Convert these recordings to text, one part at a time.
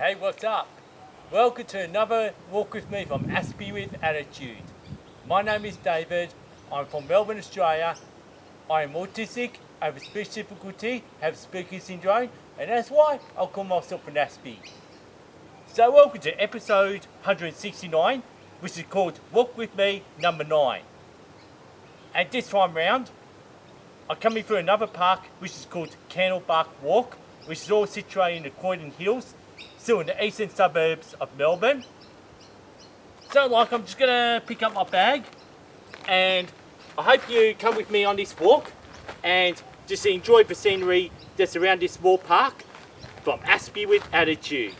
Hey, what's up? Welcome to another walk with me from Aspie with Attitude. My name is David. I'm from Melbourne, Australia. I am autistic, have a speech difficulty, have speaking syndrome, and that's why I'll call myself an Aspie. So welcome to episode 169, which is called Walk With Me number 9. And this time round, I'm coming through another park which is called Candlebark Walk, which is all situated in the Croydon Hills, still in the eastern suburbs of Melbourne. So I'm just gonna pick up my bag, and I hope you come with me on this walk and just enjoy the scenery that's around this small park from Aspie with Attitude.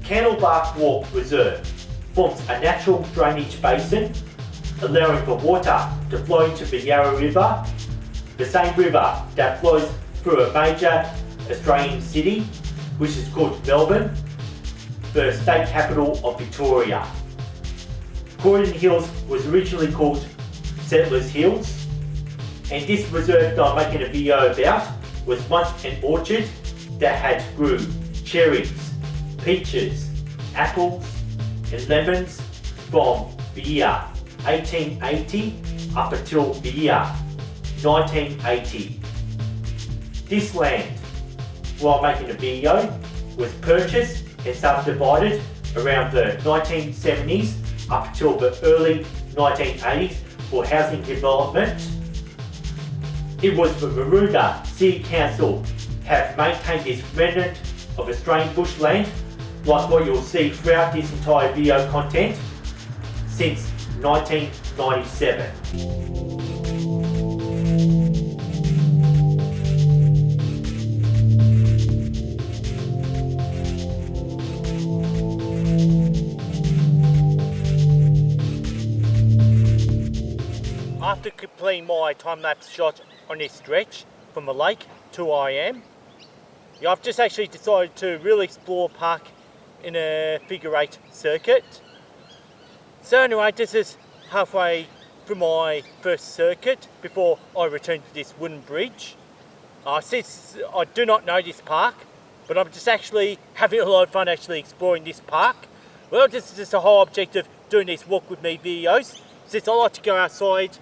Candlebark Walk Reserve forms a natural drainage basin, allowing for water to flow into the Yarra River, the same river that flows through a major Australian city, which is called Melbourne, the state capital of Victoria. Croydon Hills was originally called Settlers Hills, and this reserve that I'm making a video about was once an orchard that had grew cherries, peaches, apples and lemons from the year 1880 up until the year 1980. This land, while making the video, was purchased and subdivided around the 1970s up until the early 1980s for housing development. It was the Maroondah City Council have maintained this remnant of Australian bushland, like what you'll see throughout this entire video content, since 1997. After completing my time-lapse shot on this stretch from the lake to where I am, I've just actually decided to really explore park in a figure 8 circuit. So anyway, this is halfway through my first circuit before I return to this wooden bridge. Since I do not know this park, but I'm just actually having a lot of fun actually exploring this park. Well, this is just the whole object of doing these walk with me videos, since I like to go outside,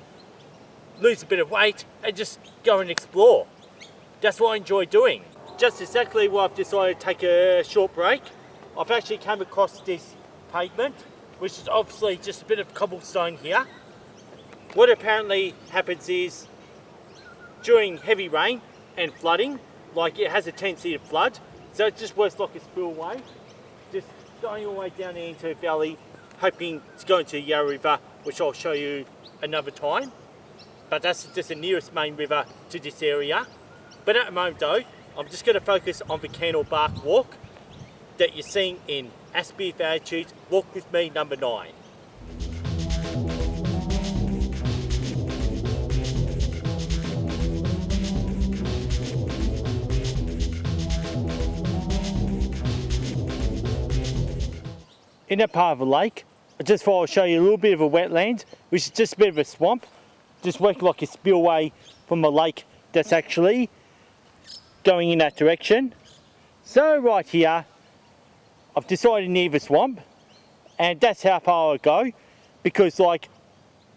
lose a bit of weight and just go and explore. That's what I enjoy doing. Just exactly why I've decided to take a short break. I've actually come across this pavement, which is obviously just a bit of cobblestone here. What apparently happens is, during heavy rain and flooding, like it has a tendency to flood, so it just works like a spillway, just going all the way down into the valley, hoping to go into the Yarra River, which I'll show you another time. But that's just the nearest main river to this area. But at the moment though, I'm just going to focus on the Candlebark Walk that you're seeing in Aspie with Attitude, Walk With Me number 9. In that part of the lake, I just thought I'll show you a little bit of a wetland, which is just a bit of a swamp, just working like a spillway from the lake that's actually going in that direction. So right here, I've decided near the swamp, and that's how far I go, because like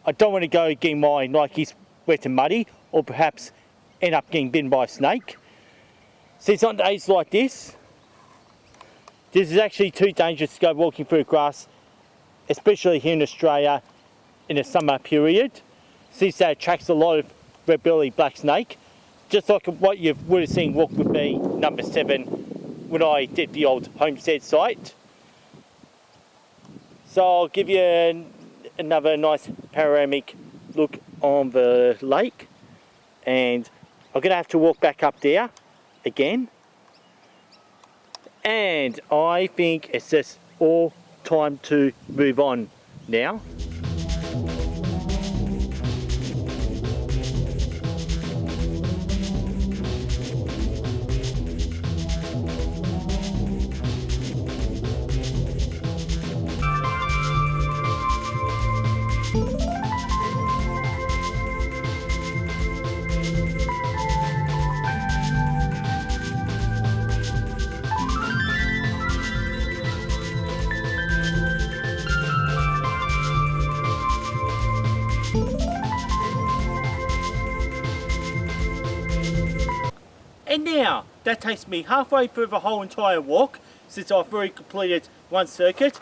I don't want to go getting mine like it's wet and muddy, or perhaps end up getting bitten by a snake. Since on days like this is actually too dangerous to go walking through grass, especially here in Australia in the summer period, since that attracts a lot of red-bellied black snake, just like what you would have seen Walk With Me number 7 when I did the old homestead site. So I'll give you another nice panoramic look on the lake, and I'm going to have to walk back up there again. And I think it's just all time to move on now. And now, that takes me halfway through the whole entire walk, since I've already completed one circuit,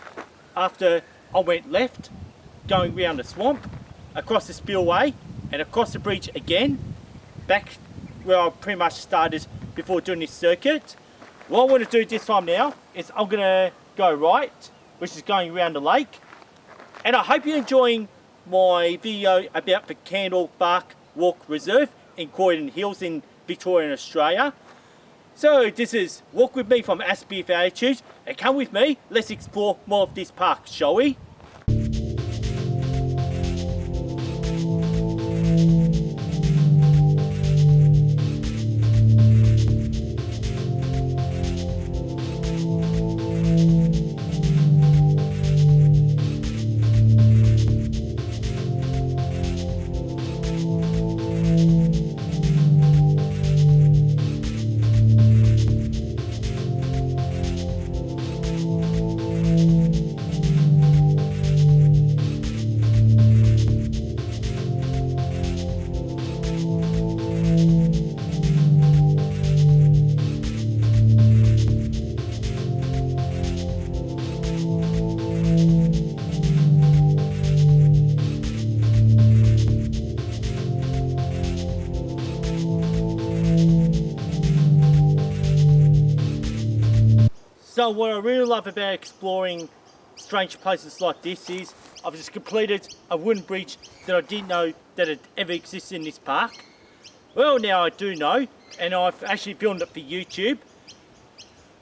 after I went left, going round the swamp, across the spillway, and across the bridge again, back where I pretty much started before doing this circuit. What I want to do this time now, is I'm going to go right, which is going around the lake. And I hope you're enjoying my video about the Candlebark Walk Reserve in Croydon Hills in Victoria, Australia. So this is Walk With Me from Aspie for Attitude, and come with me, let's explore more of this park, shall we? So what I really love about exploring strange places like this is I've just completed a wooden bridge that I didn't know that it ever existed in this park. Well, now I do know, and I've actually filmed it for YouTube.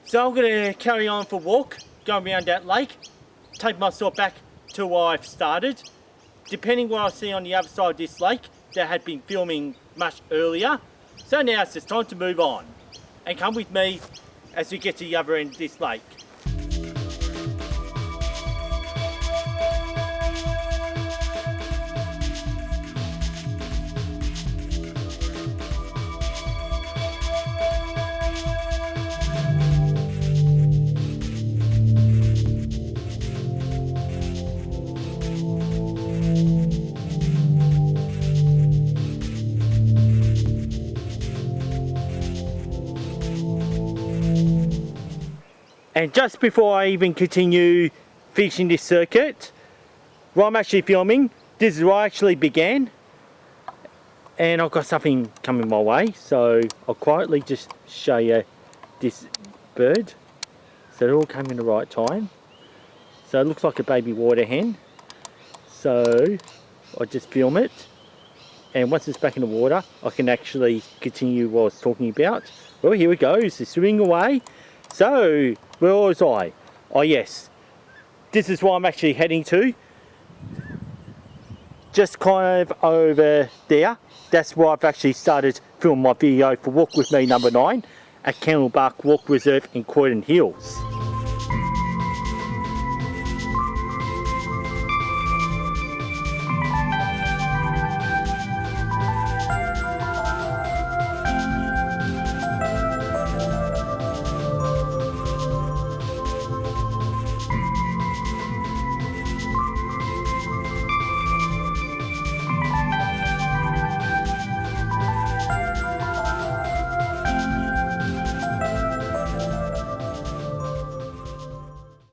So I'm going to carry on for a walk, going around that lake, take myself back to where I've started. Depending what I see on the other side of this lake, that had been filming much earlier. So now it's just time to move on. And come with me as we get to the other end of this lake. And just before I even continue finishing this circuit, where I'm actually filming, this is where I actually began. And I've got something coming my way, so I'll quietly just show you this bird. So it all came in the right time. So it looks like a baby water hen. So I just film it. And once it's back in the water, I can actually continue what I was talking about. Well, here we go, it's swimming away. So, where was I? Oh yes, this is where I'm actually heading to. Just kind of over there. That's where I've actually started filming my video for Walk With Me number 9 at Candlebark Walk Reserve in Croydon Hills.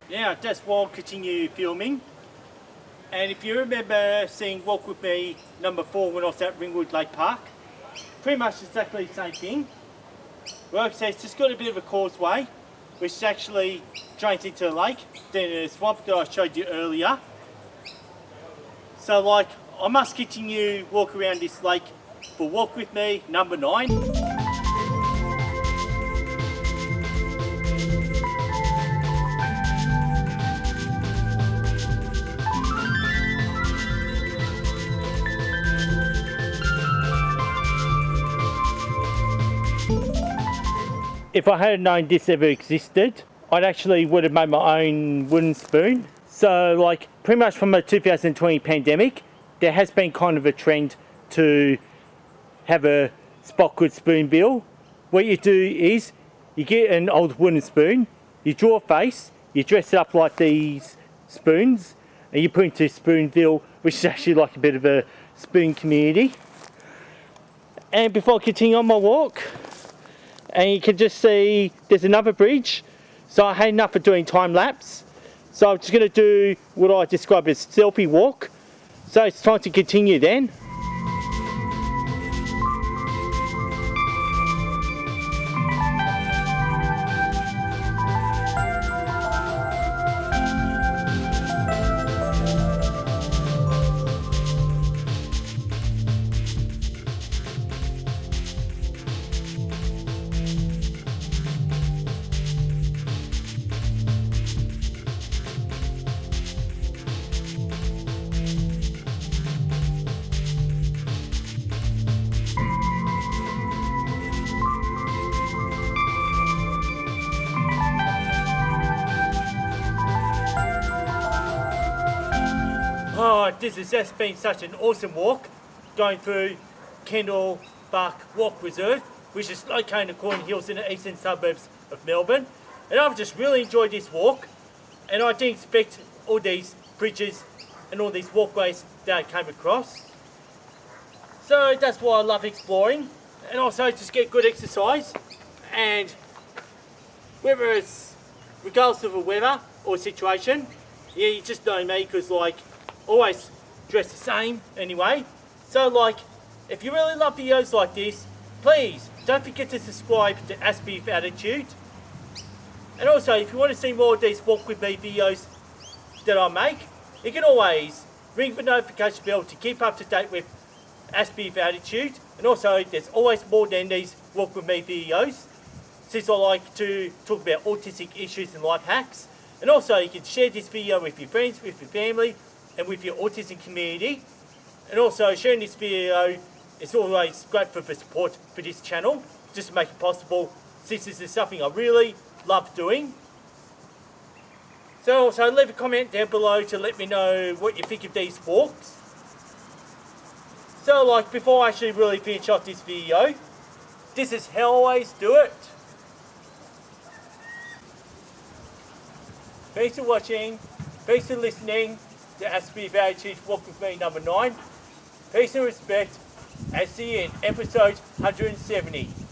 Now that's where I'll continue filming, and if you remember seeing Walk With Me number 4 when I was at Ringwood Lake Park, pretty much exactly the same thing. Well, like I said, it's just got a bit of a causeway which actually drains into the lake, then the swamp that I showed you earlier. So like, I must continue walk around this lake for Walk With Me number 9. if I had known this ever existed, I'd actually would have made my own wooden spoon. So like pretty much from the 2020 pandemic, there has been kind of a trend to have a spot called Spoonville. What you do is you get an old wooden spoon, you draw a face, you dress it up like these spoons, and you put it into Spoonville, which is actually like a bit of a spoon community. And before I continue on my walk, and you can just see there's another bridge. So I had enough of doing time lapse. So I'm just going to do what I describe as selfie walk. So it's time to continue then. Oh, this has just been such an awesome walk, going through Candlebark Walk Reserve, which is located in the Croydon Hills in the eastern suburbs of Melbourne. And I've just really enjoyed this walk, and I didn't expect all these bridges and all these walkways that I came across. So that's why I love exploring, and also just get good exercise. And whether it's regardless of the weather or situation, yeah, you just know me, because like always dress the same anyway. So like, if you really love videos like this, please don't forget to subscribe to Aspie with Attitude. And also, if you want to see more of these walk with me videos that I make, you can always ring the notification bell to keep up to date with Aspie with Attitude. And also, there's always more than these walk with me videos, since I like to talk about autistic issues and life hacks. And also, you can share this video with your friends, with your family, and with your autism community. And also, sharing this video is always great for the support for this channel, just to make it possible, since this is something I really love doing. So also leave a comment down below to let me know what you think of these walks. So like, before I actually really finish off this video, this is how I always do it. Thanks for watching, thanks for listening to Aspie with Attitude Walk with Me number 9. Peace and respect, and see you in episode 170.